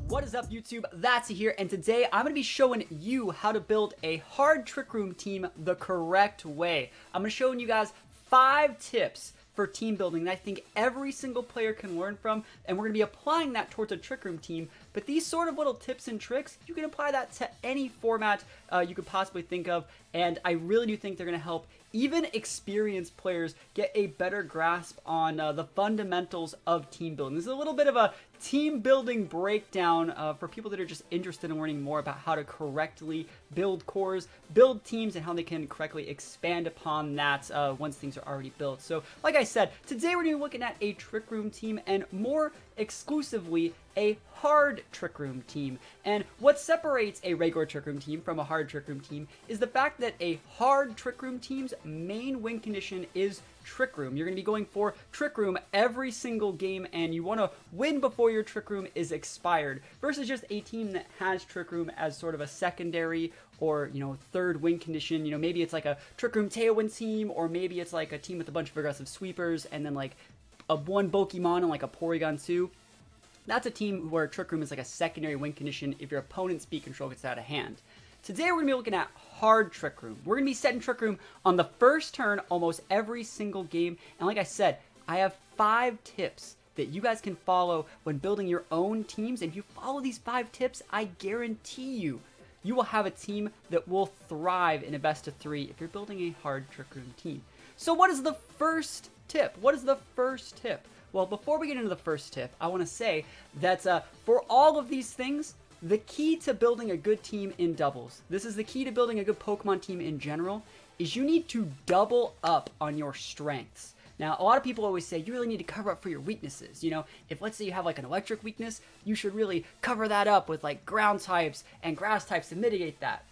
What is up, YouTube? That's here, and today I'm going to be showing you how to build a hard Trick Room team the correct way. I'm going to show you guys 5 tips for team building that I think every single player can learn from, and we're going to be applying that towards a Trick Room team. But these sort of little tips and tricks, you can apply that to any format you could possibly think of, and I really do think they're going to help even experienced players get a better grasp on the fundamentals of team building. This is a little bit of a team building breakdown for people that are just interested in learning more about how to correctly build cores, build teams, and how they can correctly expand upon that once things are already built. So like I said, today we're going to be looking at a Trick Room team, and more exclusively a hard Trick Room team. And what separates a regular Trick Room team from a hard Trick Room team is the fact that a hard Trick Room team's main win condition is Trick Room. You're going to be going for Trick Room every single game, and you want to win before your Trick Room is expired, versus just a team that has Trick Room as sort of a secondary or, third win condition. Maybe it's like a Trick Room Tailwind team, or maybe it's like a team with a bunch of aggressive sweepers and then like a one Pokemon and like a Porygon 2. That's a team where Trick Room is like a secondary win condition if your opponent's speed control gets out of hand. Today we're going to be looking at hard Trick Room. We're going to be setting Trick Room on the first turn almost every single game. And like I said, I have 5 tips that you guys can follow when building your own teams. And if you follow these 5 tips, I guarantee you will have a team that will thrive in a best of 3 if you're building a hard Trick Room team. So what is the first tip? What is the first tip? Well, before we get into the first tip, I want to say that for all of these things, the key to building a good team in doubles, this is the key to building a good Pokemon team in general, is you need to double up on your strengths. Now, a lot of people always say you really need to cover up for your weaknesses. If let's say you have like an electric weakness, you should really cover that up with like ground types and grass types to mitigate that.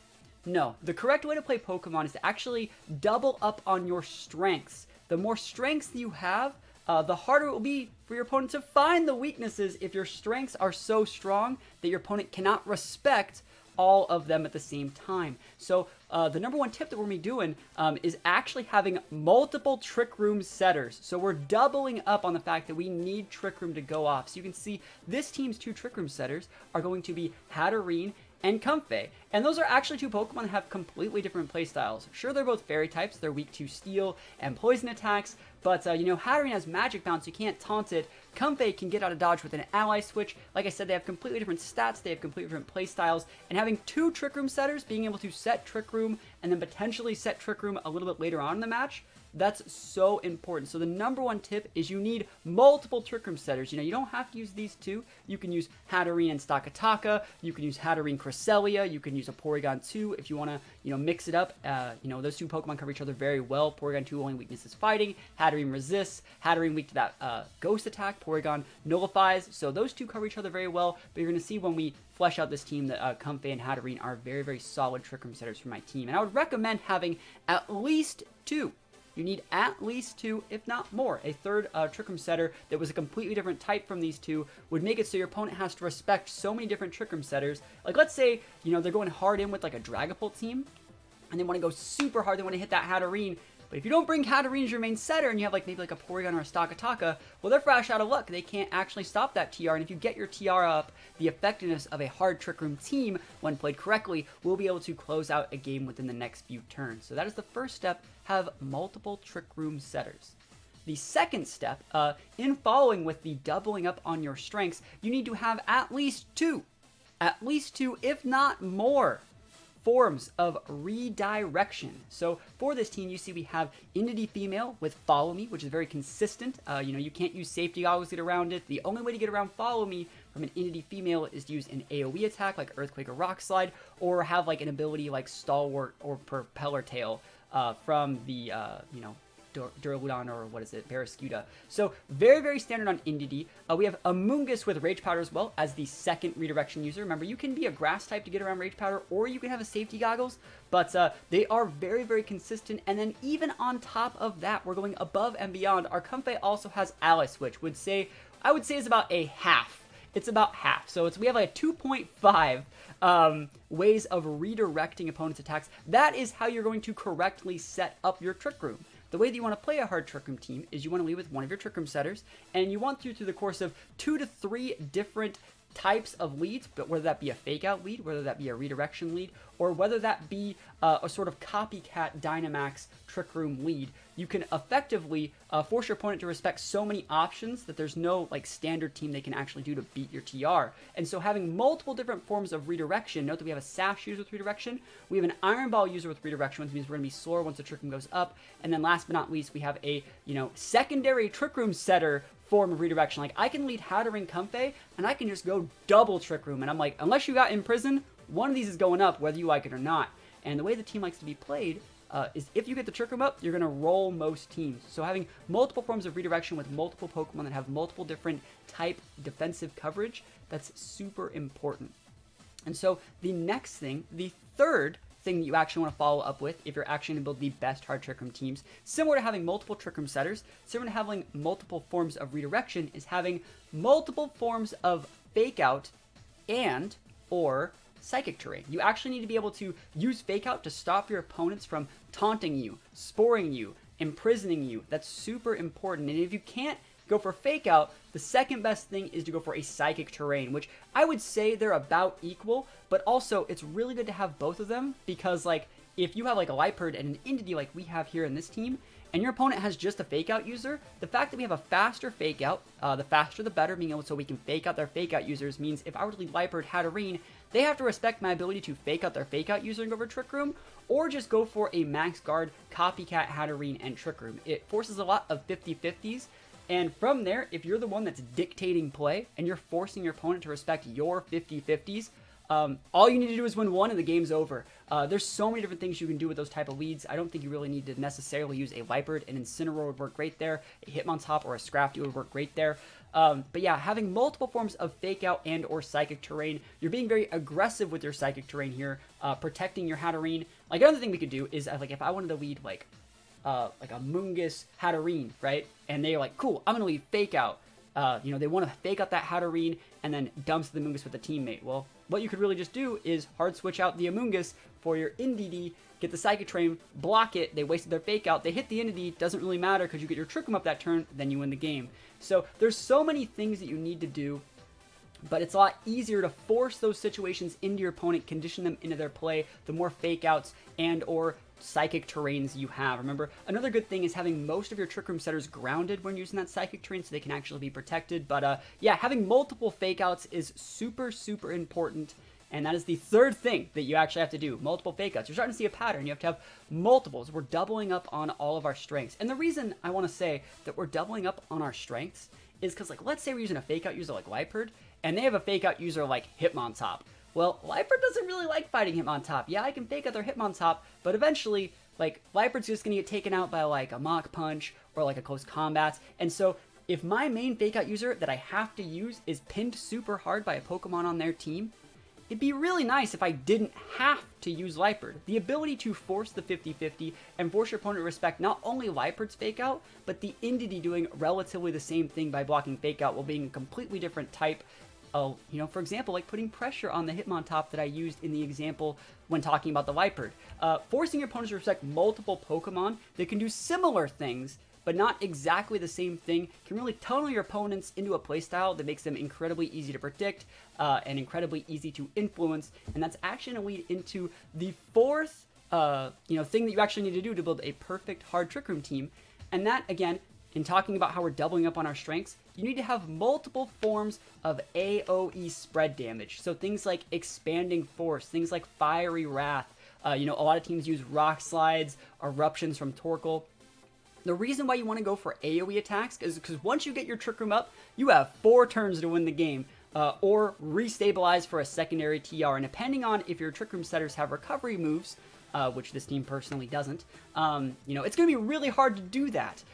No, the correct way to play Pokemon is to actually double up on your strengths. The more strengths you have, the harder it will be for your opponent to find the weaknesses if your strengths are so strong that your opponent cannot respect all of them at the same time. So the number 1 tip that we're going to be doing is actually having multiple Trick Room setters. So we're doubling up on the fact that we need Trick Room to go off. So you can see this team's 2 Trick Room setters are going to be Hatterene and Comfey. And those are actually 2 Pokemon that have completely different playstyles. Sure, they're both fairy types, they're weak to steel and poison attacks, but Hatterene has magic bounce, you can't taunt it. Comfey can get out of dodge with an ally switch. Like I said, they have completely different stats, they have completely different playstyles, and having 2 Trick Room setters, being able to set Trick Room and then potentially set Trick Room a little bit later on in the match, that's so important. So the number 1 tip is you need multiple Trick Room setters. You don't have to use these 2. You can use Hatterene and Stakataka. You can use Hatterene Cresselia. You can use a Porygon 2 if you want to, mix it up. Those 2 Pokemon cover each other very well. Porygon 2 only weakness is fighting. Hatterene resists. Hatterene weak to that ghost attack. Porygon nullifies. So those 2 cover each other very well. But you're going to see when we flesh out this team that Comfey and Hatterene are very, very solid Trick Room setters for my team. And I would recommend having at least 2. You need at least 2, if not more. A third Trick Room setter that was a completely different type from these 2 would make it so your opponent has to respect so many different Trick Room setters. Like, let's say, they're going hard in with like a Dragapult team, and they want to go super hard, they want to hit that Hatterene. But if you don't bring Hatterene as your main setter, and you have like maybe like a Porygon or a Stakataka, well, they're fresh out of luck. They can't actually stop that TR, and if you get your TR up, the effectiveness of a hard Trick Room team, when played correctly, will be able to close out a game within the next few turns. So that is the first step, have multiple Trick Room setters. The second step, in following with the doubling up on your strengths, you need to have at least 2, if not more, forms of redirection. So for this team, you see we have Entity Female with Follow Me, which is very consistent. You can't use safety goggles to get around it. The only way to get around Follow Me from an Entity Female is to use an AoE attack like Earthquake or Rock Slide, or have like an ability like Stalwart or Propeller Tail from the, Duraludon, or what is it, Barraskewda. So very, very standard on Entity. We have Amoonguss with Rage Powder as well as the second redirection user. Remember, you can be a grass type to get around Rage Powder, or you can have a safety goggles, but they are very, very consistent. And then even on top of that, we're going above and beyond. Our Comfey also has Ally Switch, I would say is about a half. It's about half. So we have like a 2.5 ways of redirecting opponents' attacks. That is how you're going to correctly set up your Trick Room. the way that you want to play a hard Trick Room team is you want to lead with one of your Trick Room setters, and you want through the course of 2 to 3 different types of leads, but whether that be a fake out lead, whether that be a redirection lead, or whether that be a sort of copycat Dynamax Trick Room lead, you can effectively force your opponent to respect so many options that there's no like standard team they can actually do to beat your TR. And so having multiple different forms of redirection, note that we have a Sash user with redirection, we have an Iron Ball user with redirection, which means we're going to be slower once the Trick Room goes up, and then last but not least, we have a, secondary Trick Room setter form of redirection. Like, I can lead Hattering Comfey, and I can just go double Trick Room, and I'm like, unless you got Imprison, one of these is going up, whether you like it or not. And the way the team likes to be played is if you get the Trick Room up, you're going to roll most teams. So having multiple forms of redirection with multiple Pokemon that have multiple different type defensive coverage, that's super important. And so the next thing, the third thing that you actually want to follow up with if you're actually going to build the best hard Trick Room teams, similar to having multiple Trick Room setters, similar to having multiple forms of redirection, is having multiple forms of Fake Out and or Psychic Terrain. You actually need to be able to use Fake Out to stop your opponents from taunting you, sporing you, imprisoning you. That's super important. And if you can't go for Fake Out, the second best thing is to go for a Psychic Terrain, which I would say they're about equal, but also it's really good to have both of them because, like, if you have like a Liepard and an Entity like we have here in this team, and your opponent has just a Fake Out user, the fact that we have a faster Fake Out, the faster the better, being able so we can Fake Out their Fake Out users means if I were to lead Liepard Hatterene, they have to respect my ability to Fake Out their Fake Out user and go for Trick Room, or just go for a Max Guard Copycat Hatterene and Trick Room. It forces a lot of 50-50s, and from there, if you're the one that's dictating play and you're forcing your opponent to respect your 50-50s, all you need to do is win one and the game's over. There's so many different things you can do with those type of leads. I don't think you really need to necessarily use a Liepard. An Incineroar would work great there. A Hitmontop or a Scrafty would work great there. But yeah, having multiple forms of Fake Out and or Psychic Terrain, you're being very aggressive with your Psychic Terrain here, protecting your Hatterene. Like, another thing we could do is, like, if I wanted to lead, like a Mungus Hatterene, right? And they're like, cool, I'm going to lead Fake Out. They want to Fake Out that Hatterene and then dumps the Amoonguss with a teammate. Well, what you could really just do is hard switch out the Amoonguss for your NDD, get the Psychic Terrain, block it, they wasted their Fake Out, they hit the Entity, doesn't really matter because you get your Trick Room up that turn, then you win the game. So there's so many things that you need to do, but it's a lot easier to force those situations into your opponent, condition them into their play, the more Fake Outs and or Psychic Terrains you have. Remember, another good thing is having most of your Trick Room setters grounded when using that Psychic Terrain so they can actually be protected. But yeah, having multiple Fake Outs is super, super important. And that is the third thing that you actually have to do. Multiple Fake Outs. You're starting to see a pattern. You have to have multiples. We're doubling up on all of our strengths. And the reason I want to say that we're doubling up on our strengths is because, like, let's say we're using a Fake Out user like Liepard, and they have a Fake Out user like Hitmontop. Well, Liepard doesn't really like fighting Hitmontop. Yeah, I can Fake Out their Hitmontop, but eventually, like, Liepard's just gonna get taken out by, like, a Mach Punch or, like, a Close Combat. And so, if my main Fake Out user that I have to use is pinned super hard by a Pokemon on their team, it'd be really nice if I didn't have to use Liepard. The ability to force the 50-50 and force your opponent to respect not only Liepard's Fake Out, but the Entity doing relatively the same thing by blocking Fake Out while being a completely different type. For example, like putting pressure on the Hitmontop that I used in the example when talking about the Liepard. Forcing your opponents to respect multiple Pokemon that can do similar things, but not exactly the same thing, can really tunnel your opponents into a playstyle that makes them incredibly easy to predict and incredibly easy to influence. And that's actually going to lead into the fourth thing that you actually need to do to build a perfect hard Trick Room team. And that, again, in talking about how we're doubling up on our strengths, you need to have multiple forms of AoE spread damage. So things like Expanding Force, things like Fiery Wrath. A lot of teams use Rock Slides, Eruptions from Torkoal. The reason why you want to go for AoE attacks is because once you get your Trick Room up, you have 4 turns to win the game, or restabilize for a secondary TR. And depending on if your Trick Room setters have recovery moves, which this team personally doesn't, it's going to be really hard to do that.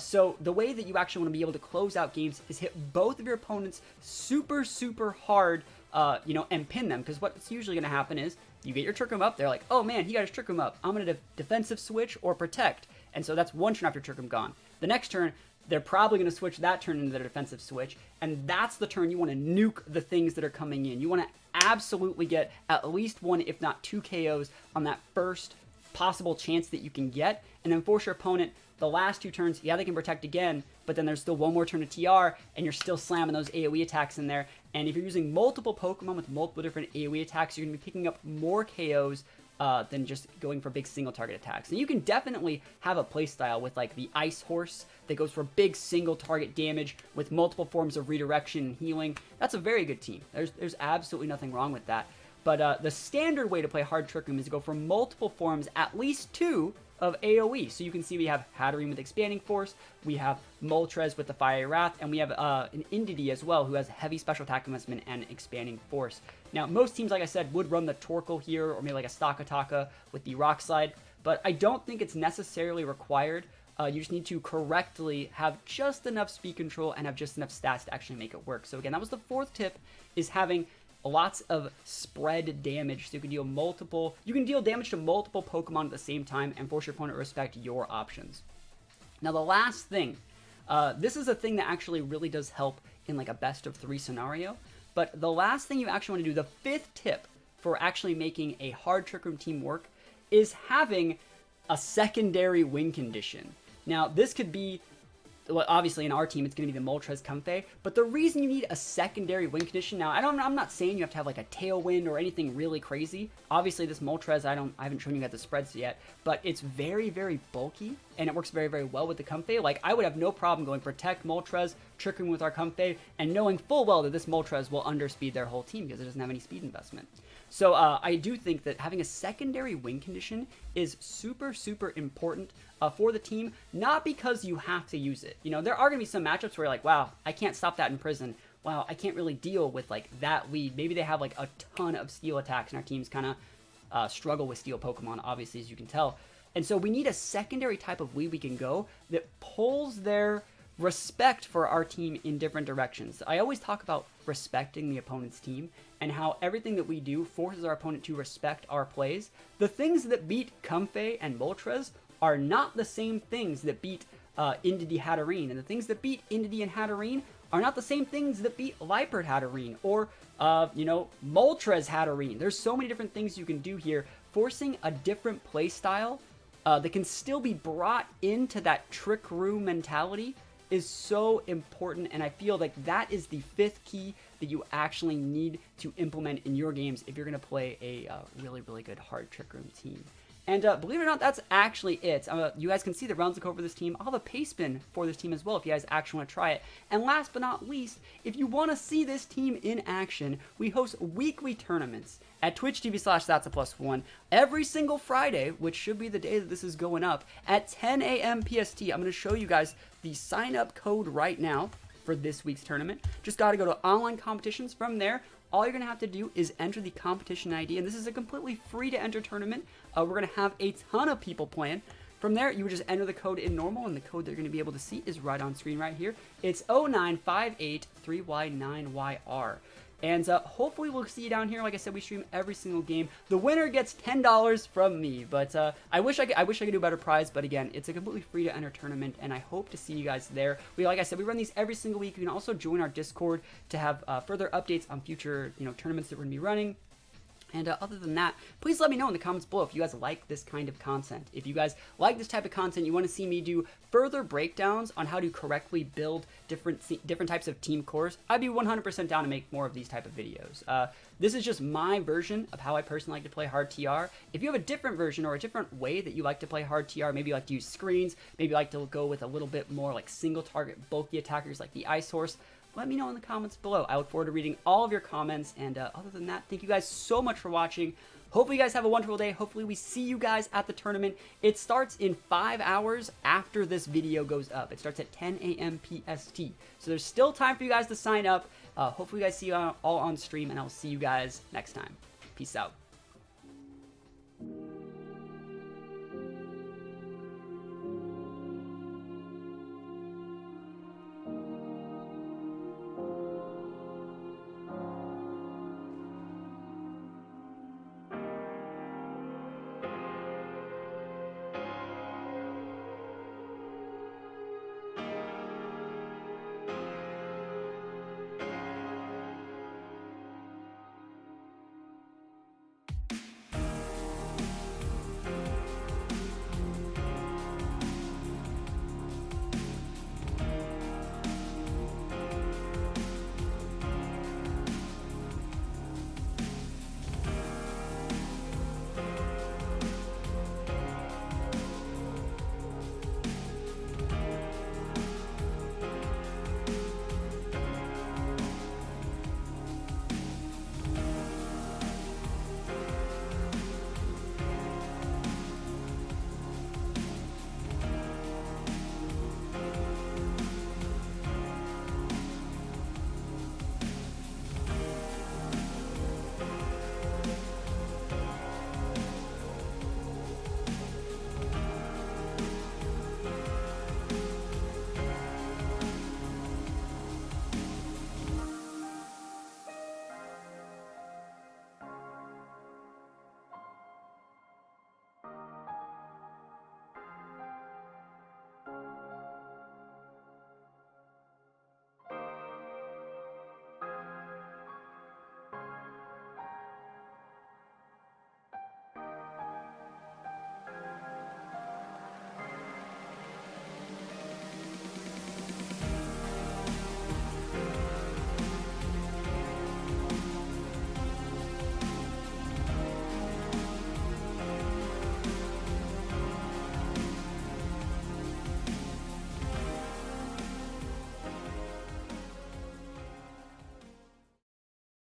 So the way that you actually want to be able to close out games is hit both of your opponents super, super hard, and pin them. Because what's usually going to happen is you get your Trick Room up, they're like, oh man, he got his Trick Room up. I'm going to defensive switch or protect. And so that's one turn after Trick Room gone. The next turn, they're probably going to switch that turn into their defensive switch, and that's the turn you want to nuke the things that are coming in. You want to absolutely get at least 1, if not 2 KOs on that first possible chance that you can get, and then force your opponent the last 2 turns, yeah, they can protect again, but then there's still 1 more turn of TR, and you're still slamming those AoE attacks in there. And if you're using multiple Pokemon with multiple different AoE attacks, you're going to be picking up more KOs than just going for big single target attacks. And you can definitely have a playstyle with like the Ice Horse that goes for big single target damage with multiple forms of redirection and healing. That's a very good team. There's absolutely nothing wrong with that. But the standard way to play Hard Trick Room is to go for multiple forms, at least 2 of AoE. So you can see we have Hatterene with Expanding Force, we have Moltres with the Fiery Wrath, and we have an Indeedee as well, who has heavy special attack investment and Expanding Force. Now, most teams, like I said, would run the Torkoal here, or maybe like a Stakataka with the Rock Slide, but I don't think it's necessarily required. You just need to correctly have just enough speed control and have just enough stats to actually make it work. So again, that was the 4th tip, is having lots of spread damage, so you can deal damage to multiple Pokemon at the same time and force your opponent to respect your options. Now the last thing, this is a thing that actually really does help in like a best of 3 scenario, but the last thing you actually want to do, the 5th tip for actually making a Hard Trick Room team work, is having a secondary win condition. Now this could be, well, obviously in our team it's going to be the Moltres Comfey, but the reason you need a secondary win condition, now I'm not saying you have to have like a Tailwind or anything really crazy. Obviously this Moltres, I haven't shown you guys the spreads yet, but it's very, very bulky and it works very, very well with the Comfey. Like, I would have no problem going Protect Moltres, Trick Room with our Comfey, and knowing full well that this Moltres will underspeed their whole team because it doesn't have any speed investment. So I do think that having a secondary win condition is super, super important for the team, not because you have to use it. You know, there are going to be some matchups where you're like, wow, I can't stop that in prison. Wow, I can't really deal with like that lead. Maybe they have like a ton of steel attacks and our teams kind of struggle with steel Pokemon, obviously, as you can tell. And so we need a secondary type of lead we can go that pulls their respect for our team in different directions. I always talk about respecting the opponent's team and how everything that we do forces our opponent to respect our plays. The things that beat Comfey and Moltres are not the same things that beat Indeedee Hatterene, and the things that beat Indeedee and Hatterene are not the same things that beat Liepard Hatterene or Moltres Hatterene. There's so many different things you can do here, forcing a different play style that can still be brought into that Trick Room mentality is so important, and I feel like that is the 5th key that you actually need to implement in your games if you're going to play a really, really good Hard Trick Room team. And believe it or not, that's actually it. You guys can see the rounds code for this team. I'll have a pace spin for this team as well if you guys actually want to try it. And last but not least, if you want to see this team in action, we host weekly tournaments at twitch.tv/THATSAplusONE every single Friday, which should be the day that this is going up, at 10 a.m. PST. I'm going to show you guys the sign-up code right now for this week's tournament. Just got to go to online competitions. From there, all you're going to have to do is enter the competition ID, and this is a completely free to enter tournament. We're going to have a ton of people playing. From there, you would just enter the code in normal, and the code they're going to be able to see is right on screen right here. It's 09583Y9YR. And hopefully we'll see you down here. Like I said, we stream every single game. The winner gets $10 from me, but I wish I could do a better prize. But again, it's a completely free to enter tournament, and I hope to see you guys there. Like I said, we run these every single week. You can also join our Discord to have further updates on future tournaments that we're gonna be running. And other than that, please let me know in the comments below if you guys like this kind of content. If you guys like this type of content, you want to see me do further breakdowns on how to correctly build different types of team cores, I'd be 100% down to make more of these type of videos. This is just my version of how I personally like to play Hard TR. If you have a different version or a different way that you like to play Hard TR, maybe you like to use screens, maybe you like to go with a little bit more like single target bulky attackers like the Ice Horse, let me know in the comments below. I look forward to reading all of your comments, and other than that, thank you guys so much for watching. Hopefully you guys have a wonderful day. Hopefully we see you guys at the tournament. It starts in 5 hours after this video goes up. It starts at 10 a.m. PST. So there's still time for you guys to sign up. Hopefully you guys see you all on stream, and I'll see you guys next time. Peace out.